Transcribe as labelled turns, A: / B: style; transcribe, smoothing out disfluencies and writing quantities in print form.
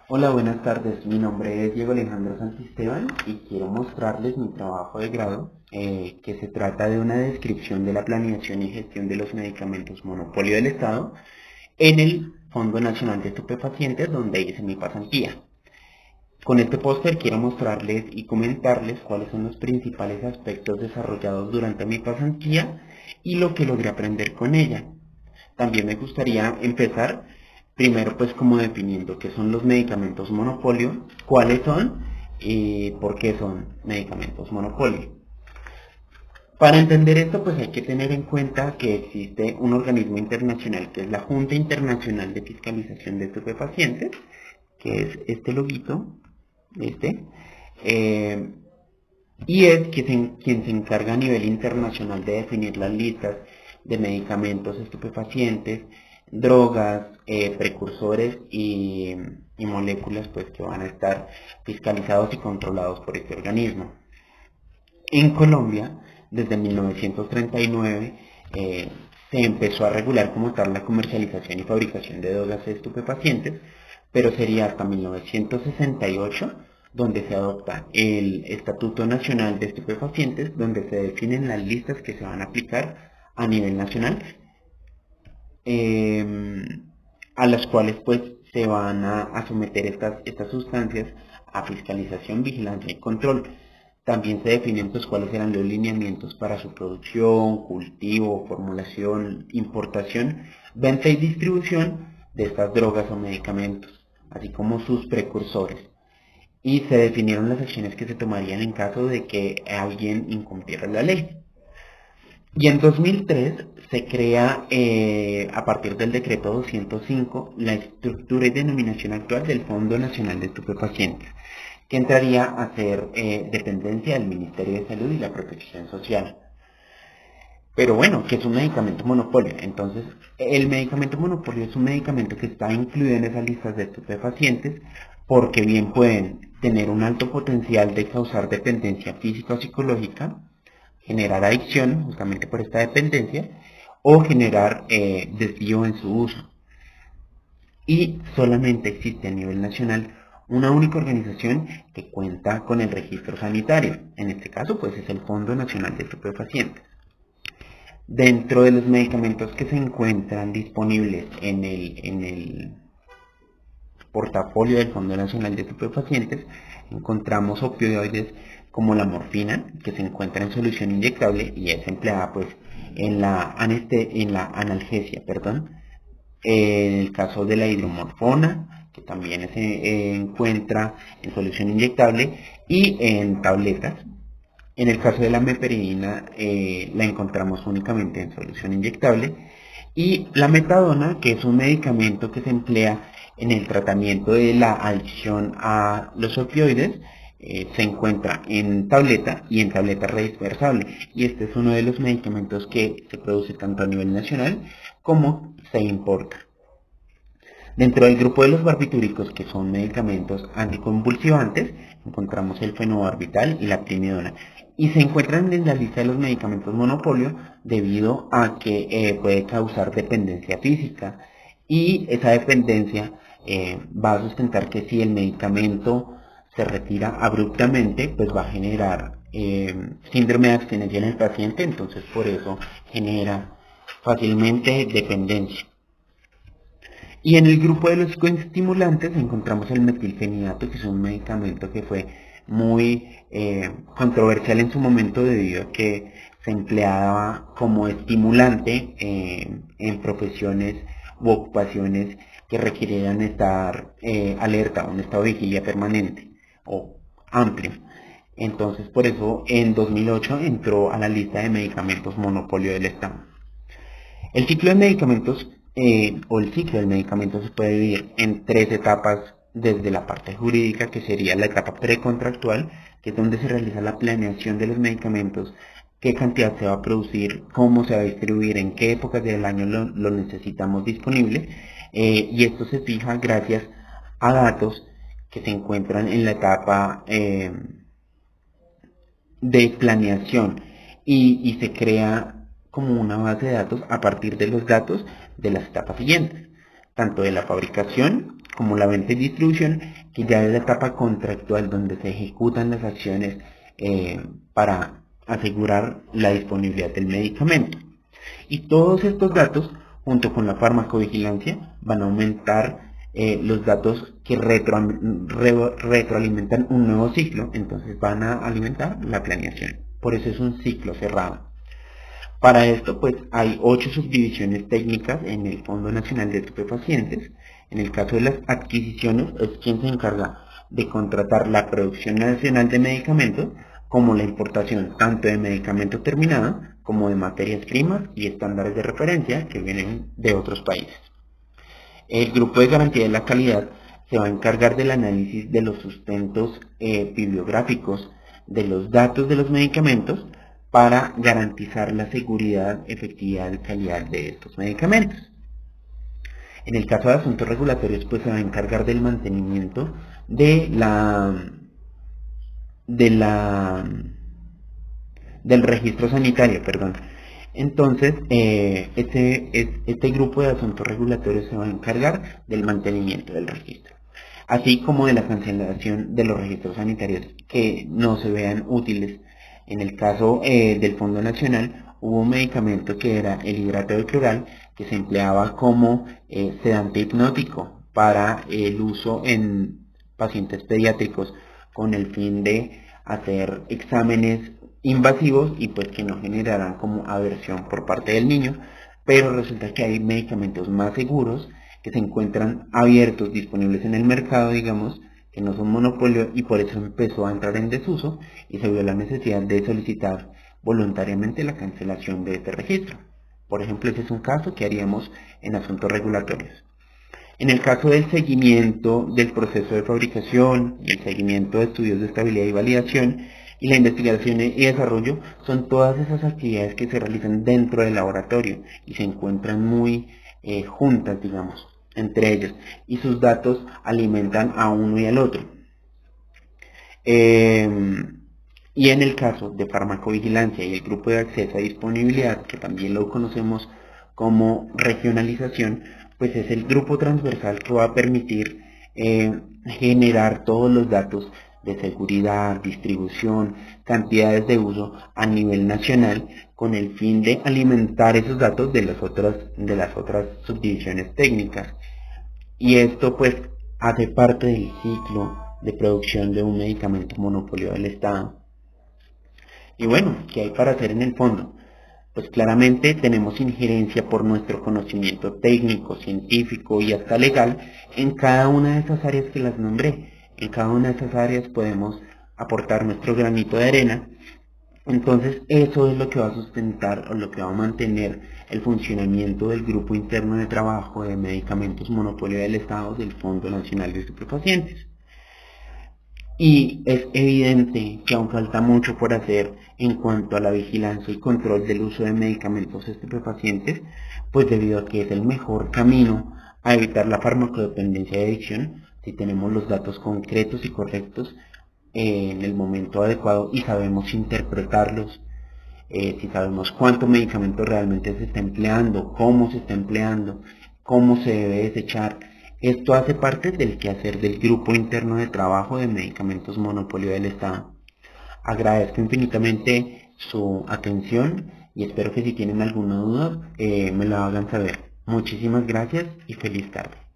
A: Hola, buenas tardes. Mi nombre es Diego Alejandro Santisteban y quiero mostrarles mi trabajo de grado, que se trata de una descripción de la planeación y gestión de los medicamentos monopolio del Estado en el Fondo Nacional de Estupefacientes, donde hice mi pasantía. Con este póster quiero mostrarles y comentarles cuáles son los principales aspectos desarrollados durante mi pasantía y lo que logré aprender con ella. También me gustaría empezar primero pues como definiendo qué son los medicamentos monopolio, cuáles son y por qué son medicamentos monopolio. Para entender esto pues hay que tener en cuenta que existe un organismo internacional que es la Junta Internacional de Fiscalización de Estupefacientes, que es este loguito, este, eh, y es quien se encarga a nivel internacional de definir las listas de medicamentos estupefacientes, drogas, precursores y moléculas pues, que van a estar fiscalizados y controlados por este organismo. En Colombia, desde 1939, se empezó a regular como tal la comercialización y fabricación de drogas estupefacientes, pero sería hasta 1968 donde se adopta el Estatuto Nacional de Estupefacientes, donde se definen las listas que se van a aplicar a nivel nacional, eh, a las cuales pues se van a someter estas sustancias a fiscalización, vigilancia y control. También se definen pues cuáles serán los lineamientos para su producción, cultivo, formulación, importación, venta y distribución de estas drogas o medicamentos, así como sus precursores. Y se definieron las acciones que se tomarían en caso de que alguien incumpliera la ley. Y en 2003 se crea, a partir del decreto 205, la estructura y denominación actual del Fondo Nacional de Estupefacientes, que entraría a ser dependencia del Ministerio de Salud y la Protección Social. Pero bueno, ¿qué es un medicamento monopolio? Entonces, el medicamento monopolio es un medicamento que está incluido en esas listas de estupefacientes porque bien pueden tener un alto potencial de causar dependencia física o psicológica, generar adicción justamente por esta dependencia o generar desvío en su uso. Y solamente existe a nivel nacional una única organización que cuenta con el registro sanitario. En este caso, pues es el Fondo Nacional de Estupefacientes. Dentro de los medicamentos que se encuentran disponibles en el portafolio del Fondo Nacional de Estupefacientes, encontramos opioides como la morfina, que se encuentra en solución inyectable y es empleada pues en la analgesia, perdón. En el caso de la hidromorfona, que también se encuentra en solución inyectable y en tabletas. En el caso de la meperidina, la encontramos únicamente en solución inyectable. Y la metadona, que es un medicamento que se emplea en el tratamiento de la adicción a los opioides, se encuentra en tableta y en tableta redispersable. Y este es uno de los medicamentos que se produce tanto a nivel nacional como se importa. Dentro del grupo de los barbitúricos, que son medicamentos anticonvulsivantes, encontramos el fenobarbital y la primidona. Y se encuentran en la lista de los medicamentos monopolio debido a que puede causar dependencia física. Y esa dependencia va a sustentar que si el medicamento se retira abruptamente, pues va a generar síndrome de abstinencia en el paciente, entonces por eso genera fácilmente dependencia. Y en el grupo de los coestimulantes encontramos el metilfenidato, que es un medicamento que fue muy controversial en su momento debido a que se empleaba como estimulante en profesiones u ocupaciones que requirieran estar alerta, un estado de vigilia permanente o amplio. Entonces, por eso en 2008 entró a la lista de medicamentos monopolio del Estado. El ciclo de medicamentos o el ciclo del medicamento se puede dividir en tres etapas desde la parte jurídica, que sería la etapa precontractual, que es donde se realiza la planeación de los medicamentos, qué cantidad se va a producir, cómo se va a distribuir, en qué épocas del año lo necesitamos disponible, y esto se fija gracias a datos que se encuentran en la etapa de planeación y se crea como una base de datos a partir de los datos de las etapas siguientes, tanto de la fabricación como la venta y distribución que ya es la etapa contractual donde se ejecutan las acciones para asegurar la disponibilidad del medicamento. Y todos estos datos, junto con la farmacovigilancia, van a aumentar los datos que retroalimentan un nuevo ciclo, entonces van a alimentar la planeación. Por eso es un ciclo cerrado. Para esto, pues hay 8 subdivisiones técnicas en el Fondo Nacional de Estupefacientes. En el caso de las adquisiciones, es quien se encarga de contratar la producción nacional de medicamentos, como la importación tanto de medicamento terminado como de materias primas y estándares de referencia que vienen de otros países. El grupo de garantía de la calidad se va a encargar del análisis de los sustentos bibliográficos de los datos de los medicamentos para garantizar la seguridad, efectividad y calidad de estos medicamentos. En el caso de asuntos regulatorios, pues se va a encargar del mantenimiento del registro sanitario, perdón. Entonces, este grupo de asuntos regulatorios se va a encargar del mantenimiento del registro, así como de la cancelación de los registros sanitarios que no se vean útiles. En el caso del Fondo Nacional, hubo un medicamento que era el hidrato de cloral, que se empleaba como sedante hipnótico para el uso en pacientes pediátricos con el fin de hacer exámenes invasivos y pues que no generaran como aversión por parte del niño, pero resulta que hay medicamentos más seguros que se encuentran abiertos, disponibles en el mercado, digamos, que no son monopolio, y por eso empezó a entrar en desuso y se vio la necesidad de solicitar voluntariamente la cancelación de este registro. Por ejemplo, ese es un caso que haríamos en asuntos regulatorios. En el caso del seguimiento del proceso de fabricación, el seguimiento de estudios de estabilidad y validación y la investigación y desarrollo, son todas esas actividades que se realizan dentro del laboratorio y se encuentran muy juntas, digamos, entre ellos, y sus datos alimentan a uno y al otro. Y en el caso de farmacovigilancia y el grupo de acceso a disponibilidad, que también lo conocemos como regionalización, pues es el grupo transversal que va a permitir generar todos los datos de seguridad, distribución, cantidades de uso a nivel nacional, con el fin de alimentar esos datos de las otras subdivisiones técnicas. Y esto pues hace parte del ciclo de producción de un medicamento monopolio del Estado. Y bueno, ¿qué hay para hacer en el fondo? Pues claramente tenemos injerencia por nuestro conocimiento técnico, científico y hasta legal en cada una de esas áreas que las nombré. En cada una de esas áreas podemos aportar nuestro granito de arena. Entonces eso es lo que va a sustentar o lo que va a mantener el funcionamiento del Grupo Interno de Trabajo de Medicamentos Monopolio del Estado del Fondo Nacional de Estupefacientes. Y es evidente que aún falta mucho por hacer en cuanto a la vigilancia y control del uso de medicamentos estupefacientes, pues debido a que es el mejor camino a evitar la farmacodependencia y adicción si tenemos los datos concretos y correctos en el momento adecuado y sabemos interpretarlos, si sabemos cuánto medicamento realmente se está empleando, cómo se está empleando, cómo se debe desechar. Esto hace parte del quehacer del Grupo Interno de Trabajo de Medicamentos Monopolio del Estado. Agradezco infinitamente su atención y espero que si tienen alguna duda me la hagan saber. Muchísimas gracias y feliz tarde.